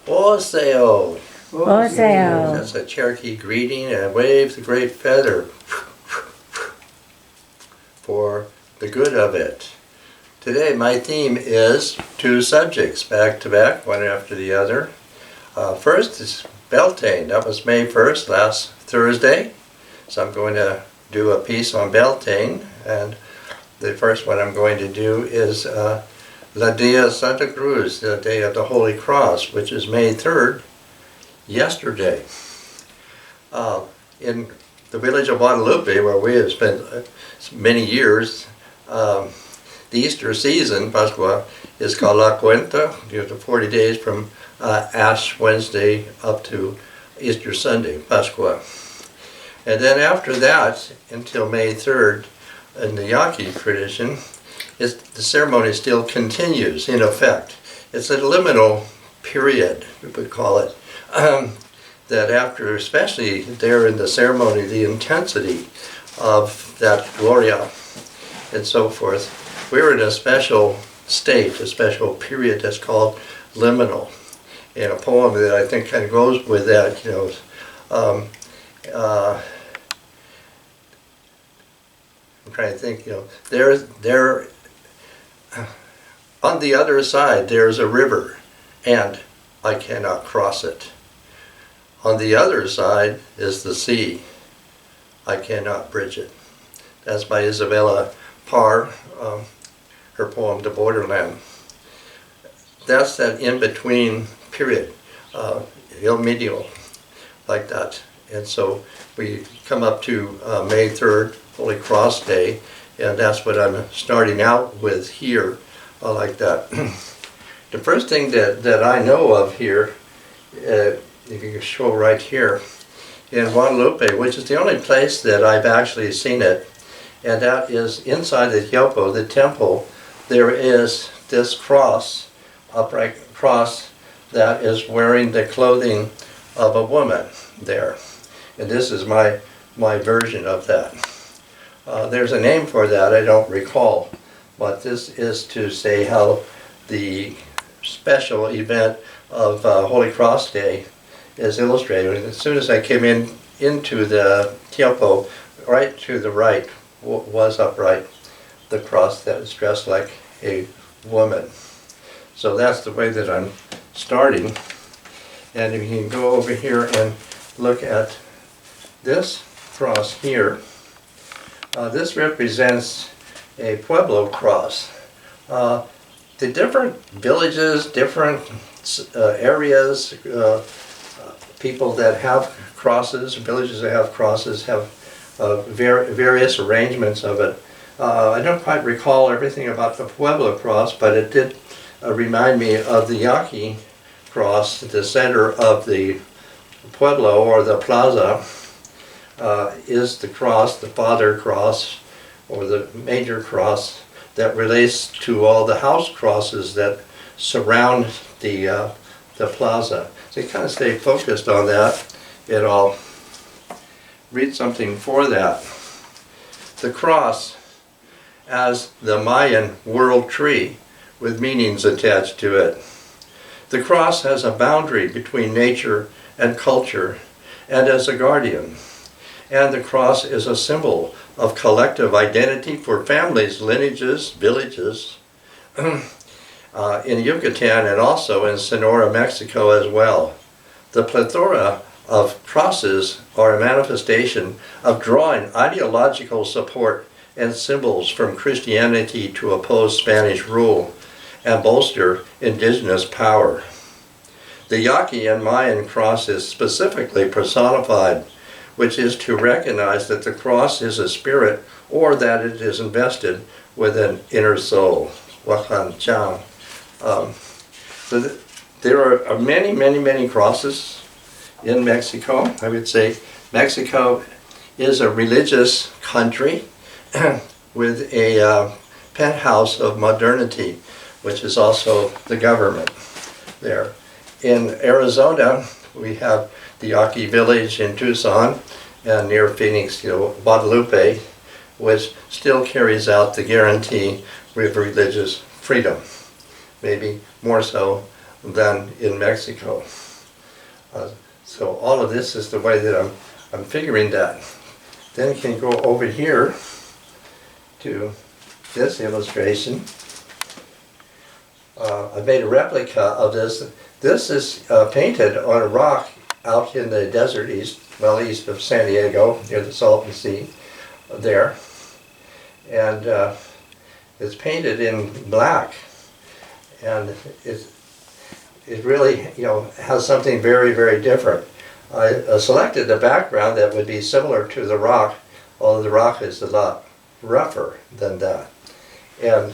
Oseo. Oseo. That's a Cherokee greeting, and wave the great feather for the good of it. Today my theme is two subjects, back to back, one after the other. First is Beltane. That was May 1st, last Thursday. So I'm going to do a piece on Beltane, and the first one I'm going to do is La Día Santa Cruz, the Day of the Holy Cross, which is May 3rd, yesterday. In the village of Guadalupe, where we have spent many years, the Easter season, Pascua, is called La Cuenta, the 40 days from Ash Wednesday up to Easter Sunday, Pascua. And then after that, until May 3rd, in the Yaqui tradition, the ceremony still continues in effect. It's a liminal period, we would call it, that after, especially there in the ceremony, the intensity of that Gloria and so forth, we're in a special state, a special period that's called liminal. In a poem that I think kind of goes with that, I'm trying to think, there on the other side there's a river, and I cannot cross it. On the other side is the sea. I cannot bridge it. That's by Isabella Parr, her poem, The Borderland. That's that in-between period, il medio, like that. And so we come up to May 3rd, Holy Cross Day, and that's what I'm starting out with here, like that. The first thing that I know of here, if you can show right here, in Guadalupe, which is the only place that I've actually seen it, and that is inside the Hiopo, the temple, there is this cross, upright cross, that is wearing the clothing of a woman there. And this is my version of that. There's a name for that, I don't recall, but this is to say how the special event of Holy Cross Day is illustrated. As soon as I came into the Tiopo, right to the right was upright the cross that is dressed like a woman. So that's the way that I'm starting. And if you can go over here and look at this cross here, this represents a Pueblo cross. The different villages, different areas, people that have crosses, villages that have crosses have various arrangements of it. I don't quite recall everything about the Pueblo cross, but it did remind me of the Yaqui cross. The center of the Pueblo, or the plaza, is the cross, the Father cross, or the major cross that relates to all the house crosses that surround the plaza. So you kind of stay focused on that, and I'll read something for that. The cross as the Mayan world tree with meanings attached to it. The cross has a boundary between nature and culture, and as a guardian. And the cross is a symbol of collective identity for families, lineages, villages, in Yucatan and also in Sonora, Mexico as well. The plethora of crosses are a manifestation of drawing ideological support and symbols from Christianity to oppose Spanish rule and bolster indigenous power. The Yaqui and Mayan cross is specifically personified, which is to recognize that the cross is a spirit, or that it is invested with an inner soul. Wakan Chang. So there are many, many, many crosses in Mexico. I would say Mexico is a religious country with a penthouse of modernity, which is also the government there. In Arizona, we have the Yaqui village in Tucson, and near Phoenix, Guadalupe, which still carries out the guarantee of religious freedom. Maybe more so than in Mexico. So all of this is the way that I'm figuring that. Then you can go over here to this illustration. I made a replica of this. This is painted on a rock out in the desert east of San Diego, near the Salton Sea there. And it's painted in black. And it really, has something very, very different. I selected a background that would be similar to the rock, although the rock is a lot rougher than that. And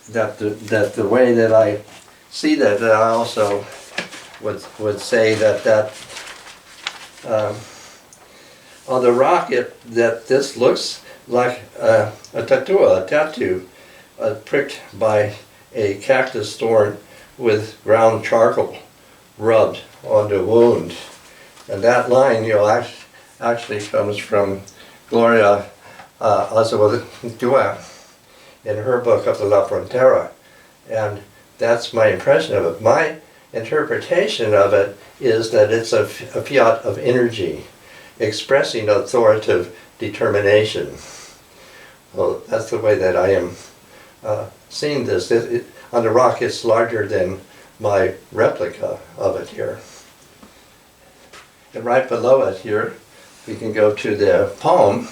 that the way that I see that, I also would say that on the rock, that this looks like a tattoo pricked by a cactus thorn with ground charcoal rubbed on the wound. And that line, actually comes from Gloria Azuadua in her book of the La Frontera. And that's my impression of it. My interpretation of it is that it's a fiat of energy expressing authoritative determination. Well, that's the way that I am seeing this. On the rock, it's larger than my replica of it here. And right below it here, we can go to the palm,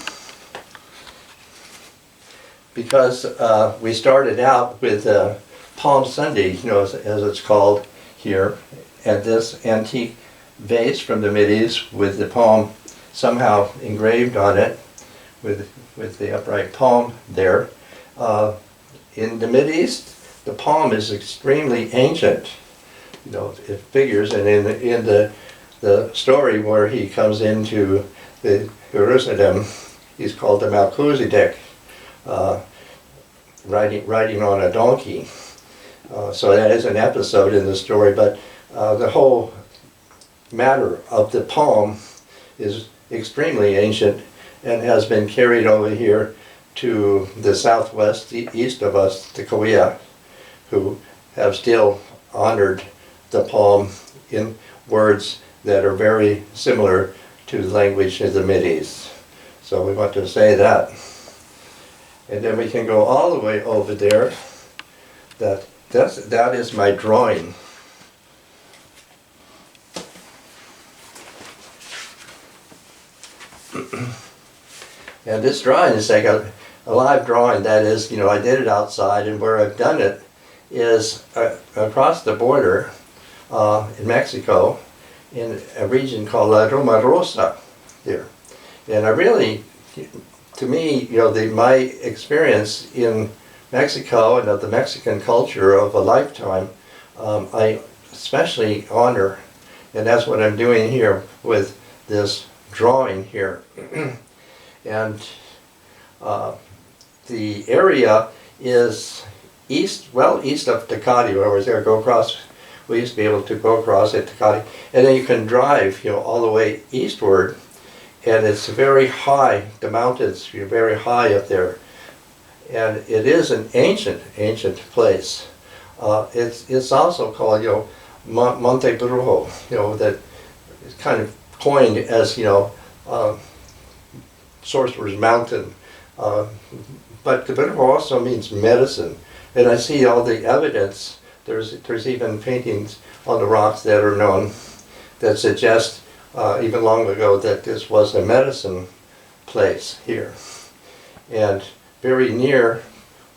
because we started out with Palm Sunday, as it's called here, and this antique vase from the Mideast with the palm somehow engraved on it, with the upright palm there. In the Mideast, the palm is extremely ancient. It figures, and in the story where he comes into the Jerusalem, he's called the Melchizedek, riding on a donkey. So that is an episode in the story, but the whole matter of the palm is extremely ancient and has been carried over here to the southwest, east of us, the Coyote, who have still honored the palm in words that are very similar to the language of the Mideast. So we want to say that. And then we can go all the way over there. That is my drawing. And this drawing is like a live drawing. That is, I did it outside, and where I've done it is across the border in Mexico, in a region called La Roma Rosa here. And I really, to me, my experience in Mexico and of the Mexican culture of a lifetime, I especially honor, and that's what I'm doing here with this drawing here. And the area is east of Tecate, where I was there. We used to be able to go across at Tecate, and then you can drive, all the way eastward, and it's very high. The mountains are very high up there, and it is an ancient place. It's also called, Monte Brujo, that is kind of coined as, Sorcerer's Mountain. But Brujo also means medicine, and I see all the evidence. There's even paintings on the rocks that are known that suggest, even long ago, that this was a medicine place here. And very near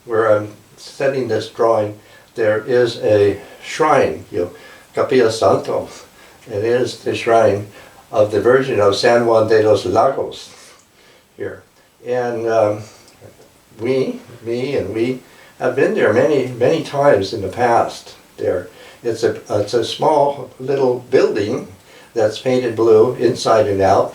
where I'm setting this drawing, there is a shrine, Capilla Santo. It is the shrine of the Virgin of San Juan de los Lagos here. And we have been there many times in the past there. It's a small little building that's painted blue inside and out,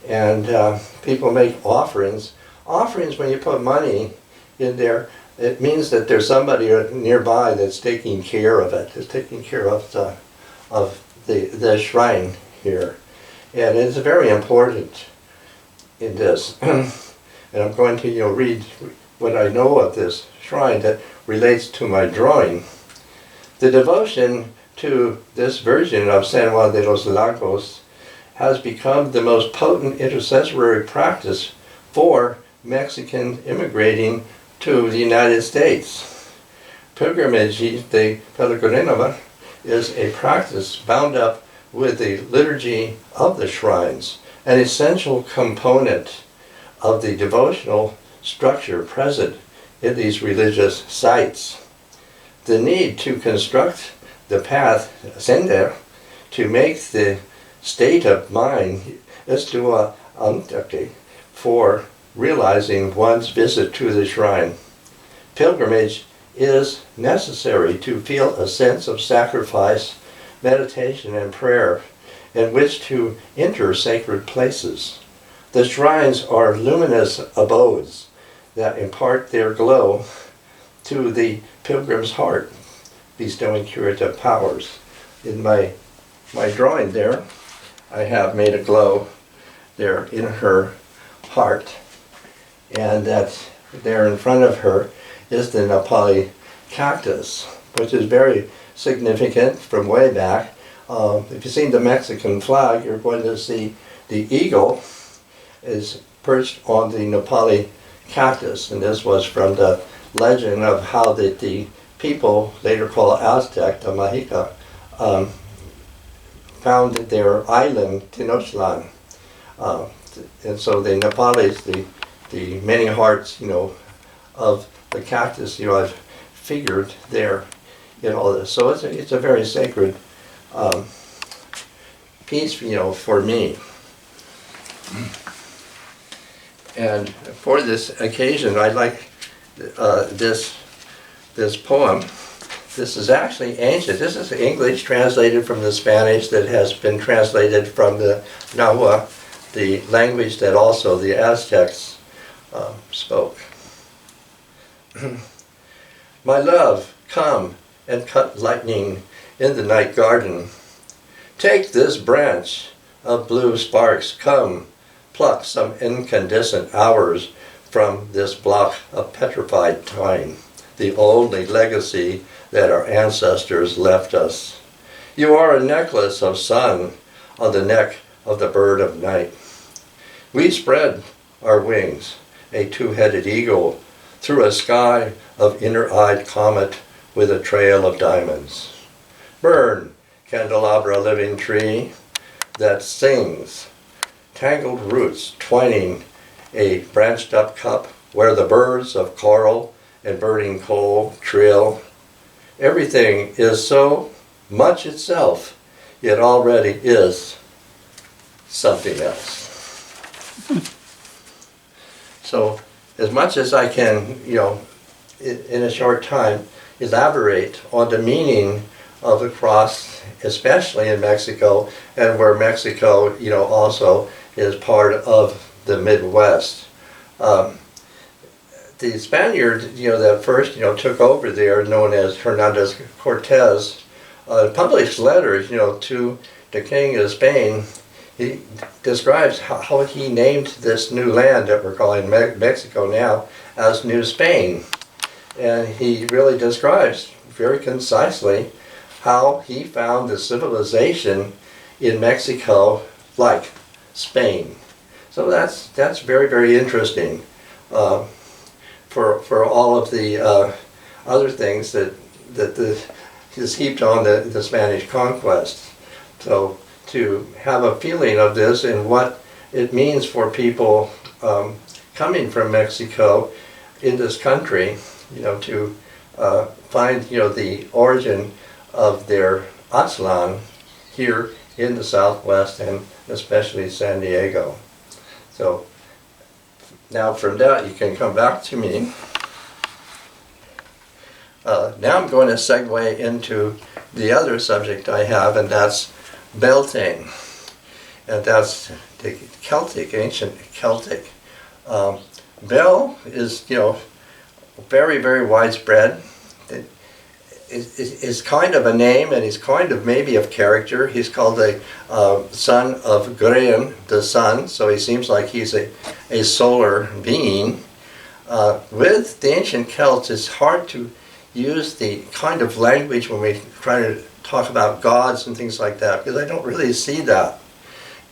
and people make offerings. Offerings, when you put money in there, it means that there's somebody nearby that's taking care of it. It's taking care of the shrine here, and it's very important in this. And I'm going to read what I know of this shrine that relates to my drawing. The devotion to this version of San Juan de los Lagos has become the most potent intercessory practice for Mexican immigrating to the United States. Pilgrimage de Pellegrinova is a practice bound up with the liturgy of the shrines, an essential component of the devotional structure present in these religious sites. The need to construct the path, sender, to make the state of mind is to for realizing one's visit to the shrine. Pilgrimage is necessary to feel a sense of sacrifice, meditation, and prayer in which to enter sacred places. The shrines are luminous abodes that impart their glow to the pilgrim's heart, bestowing curative powers. In my drawing there, I have made a glow there in her heart, and that there in front of her is the Nepali cactus, which is very significant from way back. If you've seen the Mexican flag, you're going to see the eagle is perched on the Nepali cactus, and this was from the legend of how the people, later called Aztec, the Mexica, found their island, Tenochtitlan. And so the Nepalis, the many hearts, of the cactus, I've figured there in all this. So it's a very sacred piece, for me. And for this occasion, I like this poem. This is actually ancient. This is English translated from the Spanish that has been translated from the Nahua, the language that also the Aztecs spoke. My love, come and cut lightning in the night garden. Take this branch of blue sparks, come, pluck some incandescent hours from this block of petrified time, the only legacy that our ancestors left us. You are a necklace of sun on the neck of the bird of night. We spread our wings, a two-headed eagle, through a sky of inner-eyed comet with a trail of diamonds. Burn, candelabra living tree that sings, tangled roots twining a branched-up cup where the birds of coral and burning coal trill. Everything is so much itself, yet already is something else. So, as much as I can, in a short time, elaborate on the meaning of the cross, especially in Mexico, and where Mexico, also is part of the Midwest. The Spaniard, that first, took over there, known as Hernandez Cortez, published letters, to the King of Spain. He describes how he named this new land that we're calling Mexico now as New Spain. And he really describes very concisely how he found the civilization in Mexico like Spain. So that's very, very interesting for all of the other things that is heaped on the Spanish conquest. So to have a feeling of this and what it means for people coming from Mexico in this country, to find, the origin of their Aztlan here in the Southwest and especially San Diego. So now from that you can come back to me. Now I'm going to segue into the other subject I have, and that's Beltane. And that's the Celtic, ancient Celtic. Bel is, very, very widespread. It's kind of a name, and he's kind of maybe of character. He's called the son of Graen, the sun, so he seems like he's a solar being. With the ancient Celts, it's hard to use the kind of language when we try to talk about gods and things like that, because I don't really see that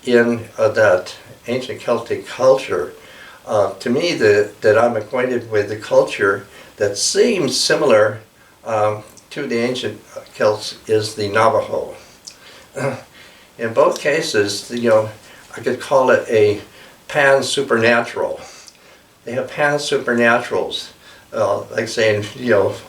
in that ancient Celtic culture. To me, that I'm acquainted with the culture that seems similar to the ancient Celts is the Navajo. In both cases, I could call it a pan-supernatural. They have pan-supernaturals, like saying,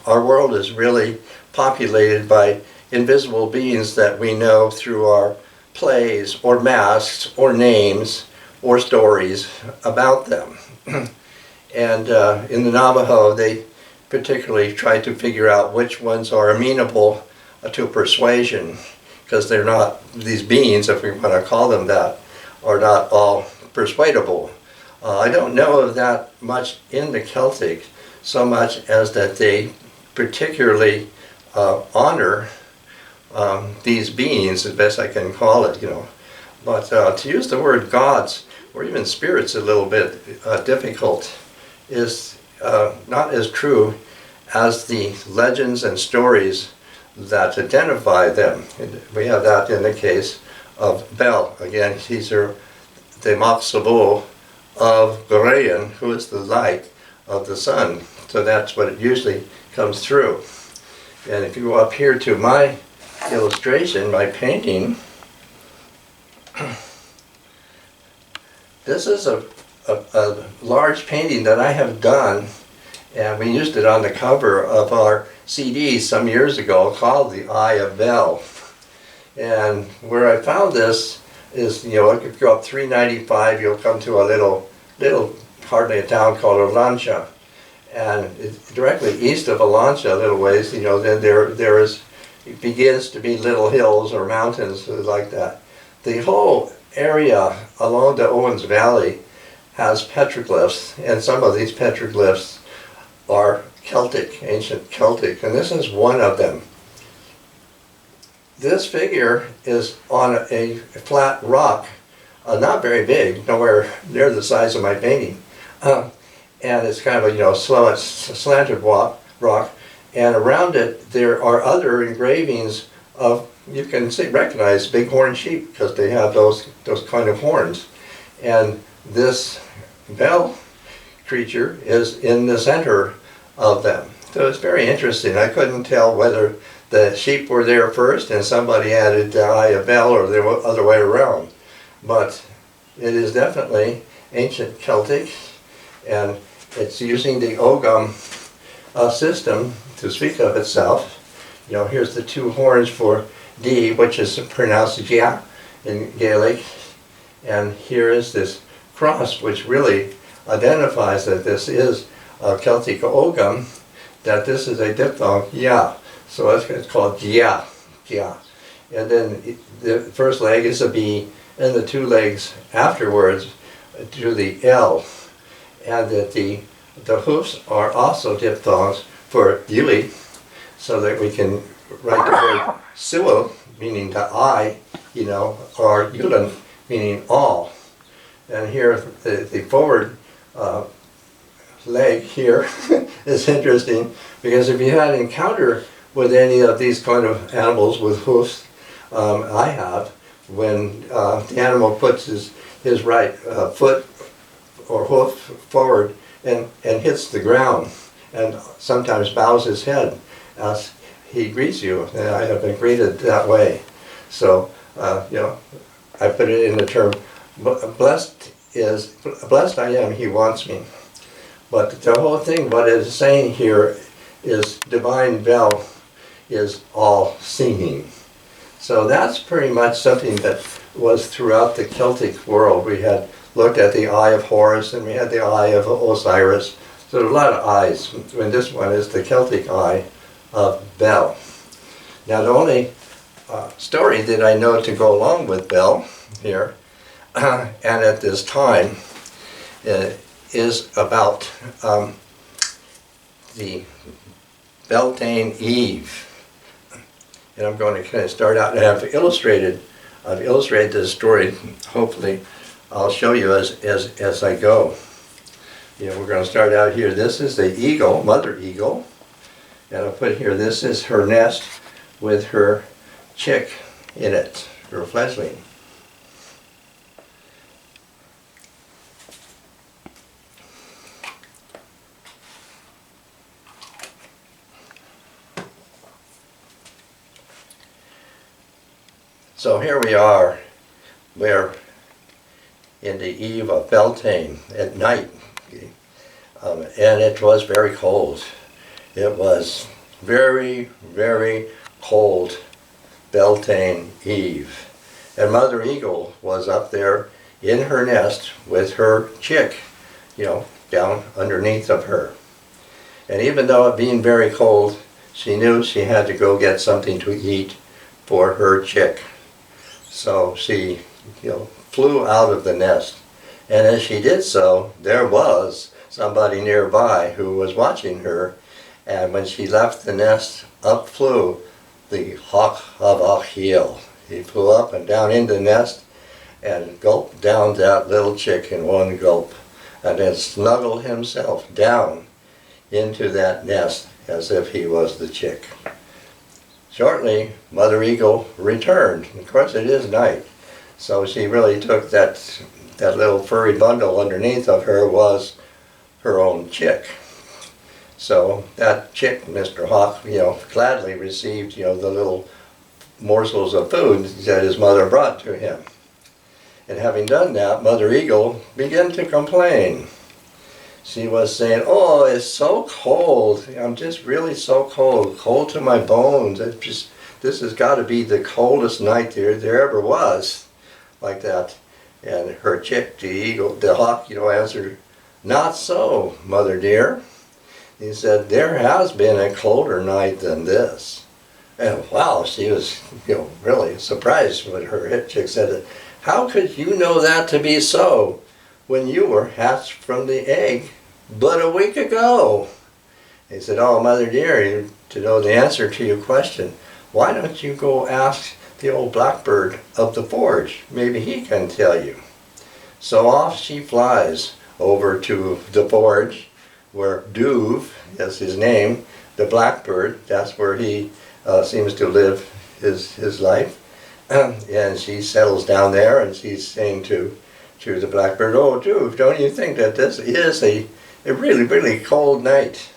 our world is really populated by invisible beings that we know through our plays or masks or names or stories about them. And in the Navajo, they particularly try to figure out which ones are amenable to persuasion, because they're not, these beings, if we want to call them that, are not all persuadable. I don't know of that much in the Celtic, so much as that they particularly honor these beings, as best I can call it, But to use the word gods, or even spirits a little bit difficult, is not as true as the legends and stories that identify them. We have that in the case of Bel. Again, these are the Maksabo of Gorean, who is the light of the sun. So that's what it usually comes through. And if you go up here to my illustration, my painting, this is a large painting that I have done, and we used it on the cover of our CD some years ago, called The Eye of Bel. And where I found this is, if you go up 395, you'll come to a little hardly a town called Olancha. And directly east of Olancha, a little ways, then there is, it begins to be little hills or mountains like that. The whole area along the Owens Valley has petroglyphs, and some of these petroglyphs are Celtic, ancient Celtic, and this is one of them. This figure is on a flat rock, not very big, nowhere near the size of my painting, and it's kind of a slanted rock, and around it there are other engravings of, you can recognize bighorn sheep because they have those kind of horns, and this Bel creature is in the center of them. So it's very interesting. I couldn't tell whether the sheep were there first and somebody added the Eye of Bel, or the other way around. But it is definitely ancient Celtic, and it's using the Ogam system to speak of itself. Here's the two horns for D, which is pronounced Gia in Gaelic, and here is this cross, which really identifies that this is a Celtic Ogam, that this is a diphthong, ya. So it's called Gia, Gia. And then the first leg is a B, and the two legs afterwards do the L. And that the hoofs are also diphthongs for Yuli, so that we can write the word Suo, meaning the I, or Yulan, meaning all. And here, the forward leg here is interesting, because if you had an encounter with any of these kind of animals with hoofs, I have, when the animal puts his right foot or hoof forward and hits the ground, and sometimes bows his head as he greets you. And I have been greeted that way. So, I put it in the term, blessed I am, he wants me. But the whole thing, what it is saying here is divine Bel is all seeing. So that's pretty much something that was throughout the Celtic world. We had looked at the Eye of Horus, and we had the Eye of Osiris. So there are a lot of eyes, and this one is the Celtic Eye of Bel. Now the only story that I know to go along with Bel here, and at this time, is about the Beltane Eve. And I'm going to kind of start out, and I've illustrated this story. Hopefully I'll show you as I go. We're going to start out here. This is the eagle, mother eagle. And I'll put here, this is her nest with her chick in it, or fledgling. So here we are, we're in the eve of Beltane at night, and it was very cold. It was very, very cold Beltane eve. And Mother Eagle was up there in her nest with her chick, down underneath of her. And even though it being very cold, she knew she had to go get something to eat for her chick. So she, flew out of the nest. And as she did so, there was somebody nearby who was watching her. And when she left the nest, up flew the hawk of Achiel. He flew up and down into the nest and gulped down that little chick in one gulp, and then snuggled himself down into that nest as if he was the chick. Shortly, Mother Eagle returned. Of course, it is night, so she really took that little furry bundle underneath of her was her own chick. So that chick, Mr. Hawk, gladly received, the little morsels of food that his mother brought to him. And having done that, Mother Eagle began to complain. She was saying, "Oh, it's so cold. I'm just really so cold to my bones. This has got to be the coldest night there ever was," like that. And her chick, the eagle, the hawk, answered, "Not so, Mother dear." He said, "There has been a colder night than this." And wow, she was, really surprised when her chick said, "How could you know that to be so when you were hatched from the egg but a week ago?" He said, "Oh, Mother dear, to know the answer to your question, why don't you go ask the old blackbird of the forge? Maybe he can tell you." So off she flies over to the forge, where Duve is his name, the blackbird. That's where he seems to live his life. And she settles down there, and she's saying to the blackbird, "Oh, Duve, don't you think that this is a really, really cold night?"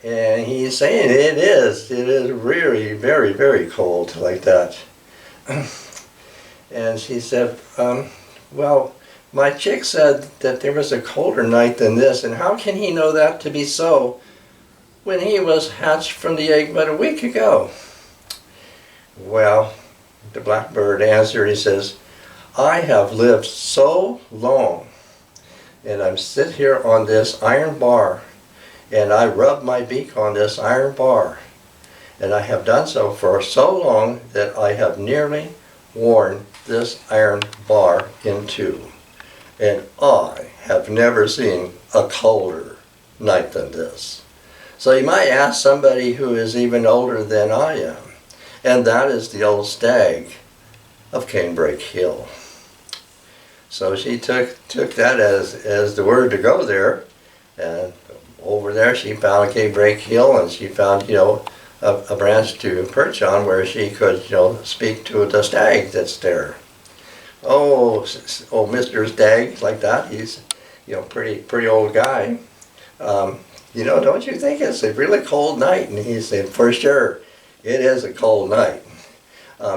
And he's saying it is really very, very cold like that. And she said, "Well, my chick said that there was a colder night than this, and how can he know that to be so when he was hatched from the egg but a week ago?" Well, the blackbird answered, he says, "I have lived so long, and I'm sit here on this iron bar, and I rub my beak on this iron bar, and I have done so for so long that I have nearly worn this iron bar in two. And I have never seen a colder night than this." So you might ask somebody who is even older than I am, and that is the old stag of Canebrake Hill. So she took that as the word to go there, and over there she found Canebrake Hill, and she found a branch to perch on where she could speak to the stag that's there. Oh, Mr. Stag, like that. He's, pretty old guy. Don't you think it's a really cold night? And he said, "For sure, it is a cold night."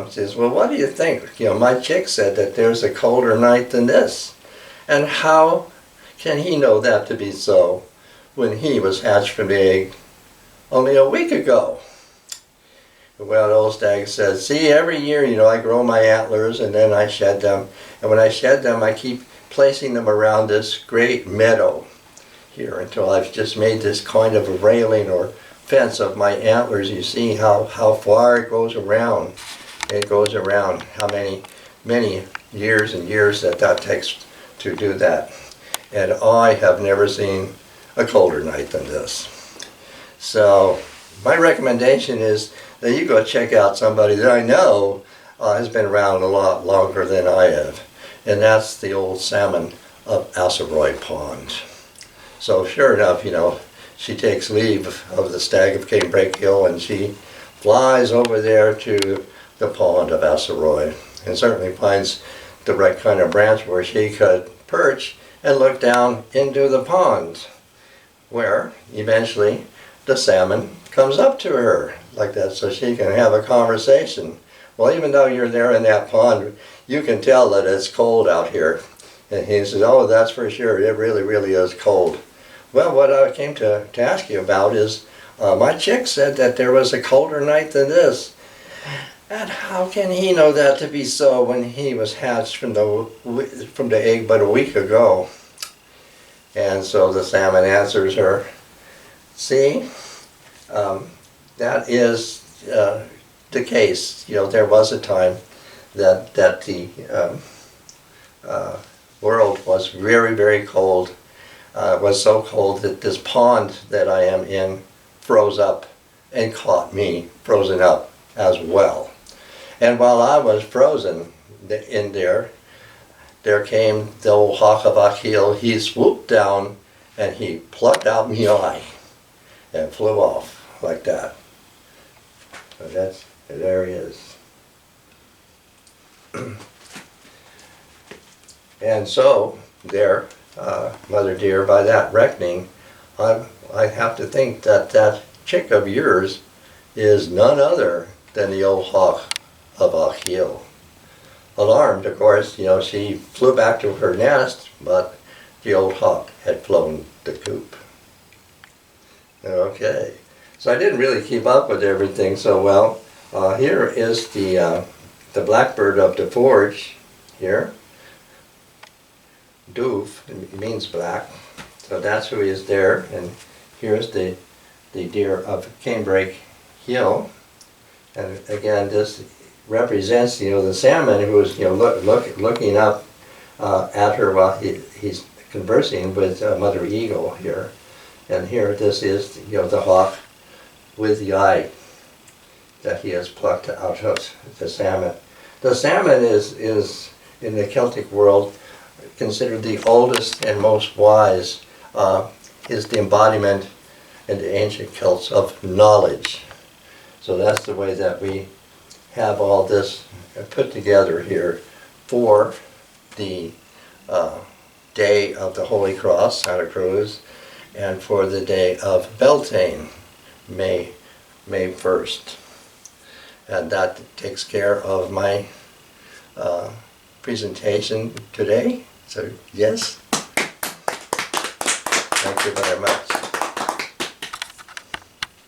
She says, "Well, what do you think? My chick said that there's a colder night than this. And how can he know that to be so when he was hatched from the egg only a week ago?" Well, the old stag says, "See, every year, I grow my antlers and then I shed them. And when I shed them, I keep placing them around this great meadow here until I've just made this kind of a railing or fence of my antlers. You see how far it goes around. It goes around how many years and years that takes to do that. And I have never seen a colder night than this." So my recommendation is that you go check out somebody that I know has been around a lot longer than I have, and that's the old salmon of Asseroy Pond. So sure enough, she takes leave of the stag of Canebrake Hill, and she flies over there to the pond of Asaroy, and certainly finds the right kind of branch where she could perch and look down into the pond, where eventually the salmon comes up to her like that so she can have a conversation. Well, even though you're there in that pond, you can tell that it's cold out here. And he says, oh, that's for sure, it really, really is cold. Well, what I came to ask you about is, my chick said that there was a colder night than this. And how can he know that to be so when he was hatched from the egg but a week ago? And so the salmon answers her, see, that is the case. You know, there was a time that the world was very, very cold. It was so cold that this pond that I am in froze up and caught me frozen up as well. And while I was frozen in there came the old hawk of Achille. He swooped down and he plucked out my eye and flew off like that. So there he is. And so there, Mother dear, by that reckoning, I have to think that that chick of yours is none other than the old hawk of Achille. Alarmed, of course, you know, she flew back to her nest, but the old hawk had flown the coop. Okay, so I didn't really keep up with everything so well. Here is the blackbird of the forge here. Doof, it means black, so that's who is there. And here's the deer of Canebrake Hill, and again this represents, you know, the salmon who is, you know, looking up at her while he's conversing with Mother Eagle here. And here this is, you know, the hawk with the eye that he has plucked out of the salmon. The salmon is in the Celtic world considered the oldest and most wise. Is the embodiment in the ancient Celts of knowledge. So that's the way that we have all this put together here for the day of the Holy Cross, Santa Cruz, and for the day of Beltane, May 1st. And that takes care of my presentation today. So yes, thank you very much.